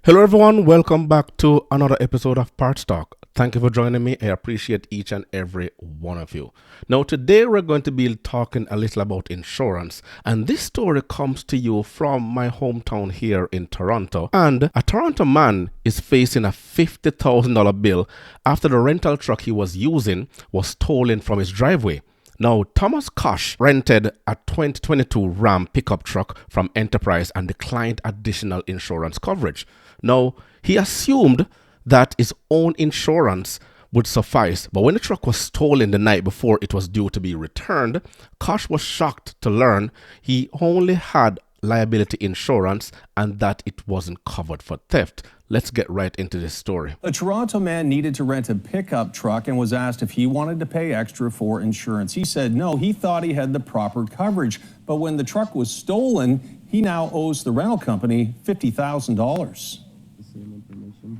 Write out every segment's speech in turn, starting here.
Hello everyone, welcome back to another episode of Parts Talk. Thank you for joining me. I appreciate each and every one of you. Now today we're going to be talking a little about insurance, and this story comes to you from my hometown here in Toronto. And a Toronto man is facing a $50,000 bill after the rental truck he was using was stolen from his driveway. Now, Thomas Coish rented a 2022 Ram pickup truck from Enterprise and declined additional insurance coverage. Now, he assumed that his own insurance would suffice, but when the truck was stolen the night before it was due to be returned, Coish was shocked to learn he only had liability insurance and that it wasn't covered for theft. Let's get right into this story. A Toronto man needed to rent a pickup truck and was asked if he wanted to pay extra for insurance. He said no, he thought he had the proper coverage. But when the truck was stolen, he now owes the rental company $50,000.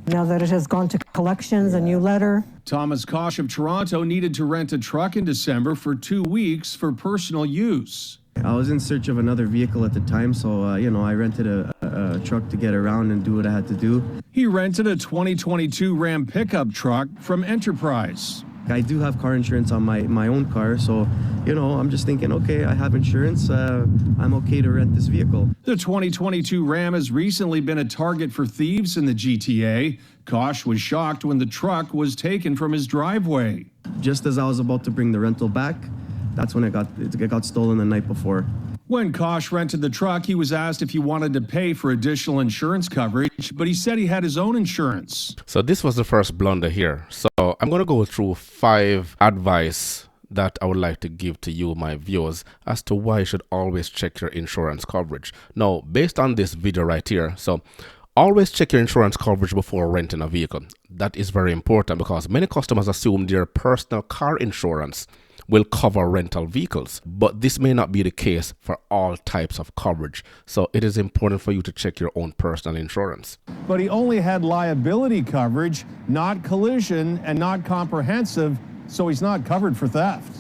Now that it has gone to collections, a new letter. Thomas Coish of Toronto needed to rent a truck in December for 2 weeks for personal use. I was in search of another vehicle at the time, so I rented a truck to get around and do what I had to do. He rented a 2022 Ram pickup truck from Enterprise. I do have car insurance on my own car, so I'm just thinking, okay, I have insurance, I'm okay to rent this vehicle. The 2022 Ram has recently been a target for thieves in the GTA. Coish was shocked when the truck was taken from his driveway. Just as I was about to bring the rental back, that's when it got stolen the night before. When Coish rented the truck, he was asked if he wanted to pay for additional insurance coverage, but he said he had his own insurance. So this was the first blunder here. So I'm going to go through 5 advice that I would like to give to you, my viewers, as to why you should always check your insurance coverage. Now, based on this video right here, so always check your insurance coverage before renting a vehicle. That is very important because many customers assume their personal car insurance will cover rental vehicles, but this may not be the case for all types of coverage. So it is important for you to check your own personal insurance. But he only had liability coverage, not collision and not comprehensive, so he's not covered for theft.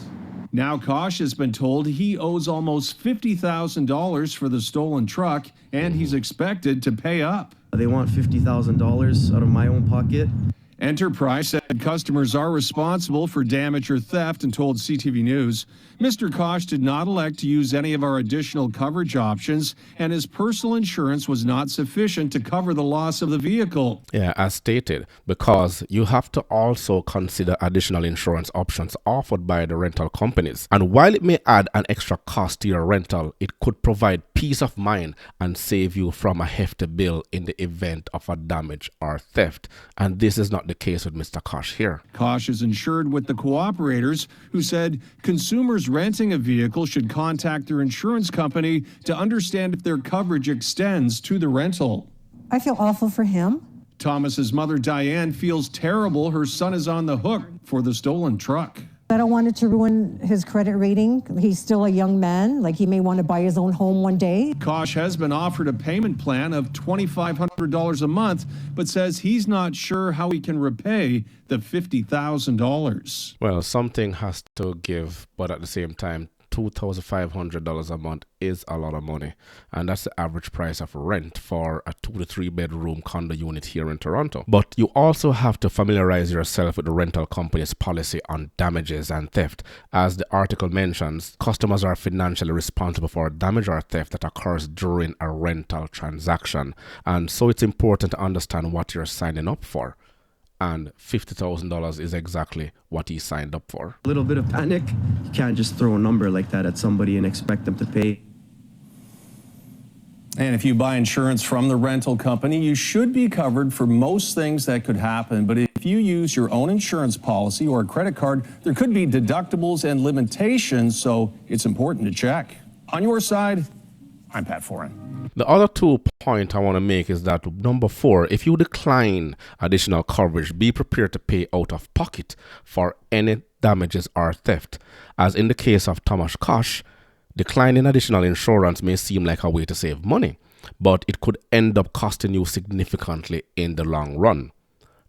Now Coish has been told he owes almost $50,000 for the stolen truck, and he's expected to pay up. They want $50,000 out of my own pocket. Enterprise said customers are responsible for damage or theft and told CTV News Mr. Coish did not elect to use any of our additional coverage options, and his personal insurance was not sufficient to cover the loss of the vehicle. Yeah, as stated, because you have to also consider additional insurance options offered by the rental companies. And while it may add an extra cost to your rental, it could provide peace of mind and save you from a hefty bill in the event of a damage or theft. And this is not the case with Mr. Coish here. Coish is insured with the cooperators, who said consumers renting a vehicle should contact their insurance company to understand if their coverage extends to the rental. I feel awful for him. Thomas's mother, Diane, feels terrible her son is on the hook for the stolen truck. I don't want it to ruin his credit rating. He's still a young man. Like, he may want to buy his own home one day. Coish has been offered a payment plan of $2,500 a month, but says he's not sure how he can repay the $50,000. Well, something has to give, but at the same time, $2,500 a month is a lot of money, and that's the average price of rent for a 2 to 3 bedroom condo unit here in Toronto. But you also have to familiarize yourself with the rental company's policy on damages and theft. As the article mentions, customers are financially responsible for damage or theft that occurs during a rental transaction, and so it's important to understand what you're signing up for. And $50,000 is exactly what he signed up for. A little bit of panic. You can't just throw a number like that at somebody and expect them to pay. And if you buy insurance from the rental company, you should be covered for most things that could happen. But if you use your own insurance policy or a credit card, there could be deductibles and limitations, so it's important to check. On your side, I'm Pat Foran. The other 2 points I want to make is that number 4, if you decline additional coverage, be prepared to pay out of pocket for any damages or theft. As in the case of Thomas Coish, declining additional insurance may seem like a way to save money, but it could end up costing you significantly in the long run.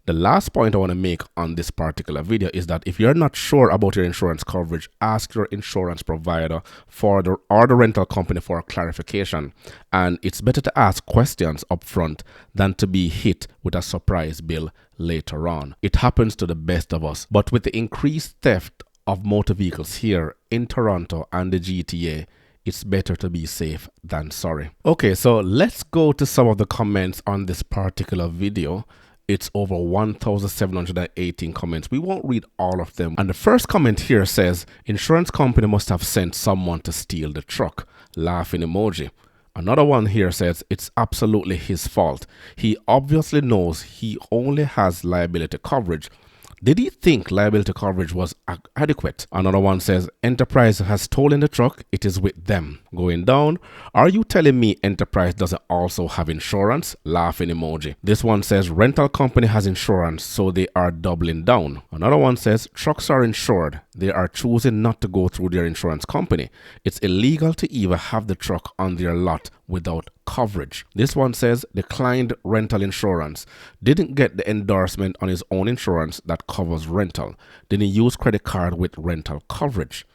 The last point I want to make on this particular video is that if you're not sure about your insurance coverage, ask your insurance provider or the rental company for clarification. And it's better to ask questions up front than to be hit with a surprise bill later on. It happens to the best of us. But with the increased theft of motor vehicles here in Toronto and the GTA, it's better to be safe than sorry. Okay, so let's go to some of the comments on this particular video. It's over 1,718 comments. We won't read all of them. And the first comment here says, insurance company must have sent someone to steal the truck. Laughing emoji. Another one here says, it's absolutely his fault. He obviously knows he only has liability coverage. Did he think liability coverage was adequate? Another one says, Enterprise has stolen the truck. It is with them. Going down. Are you telling me Enterprise doesn't also have insurance? Laughing emoji. This one says, rental company has insurance, so they are doubling down. Another one says, trucks are insured. They are choosing not to go through their insurance company. It's illegal to even have the truck on their lot without coverage. This one says, declined rental insurance. Didn't get the endorsement on his own insurance that covers rental. Didn't use credit card with rental coverage.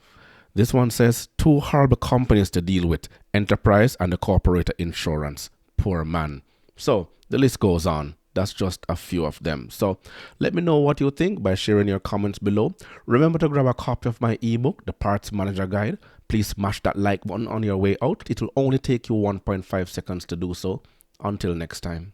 This one says, two horrible companies to deal with, Enterprise and the corporate insurance. Poor man. So the list goes on. That's just a few of them. So let me know what you think by sharing your comments below. Remember to grab a copy of my ebook, The Parts Manager Guide. Please smash that like button on your way out. It will only take you 1.5 seconds to do so. Until next time.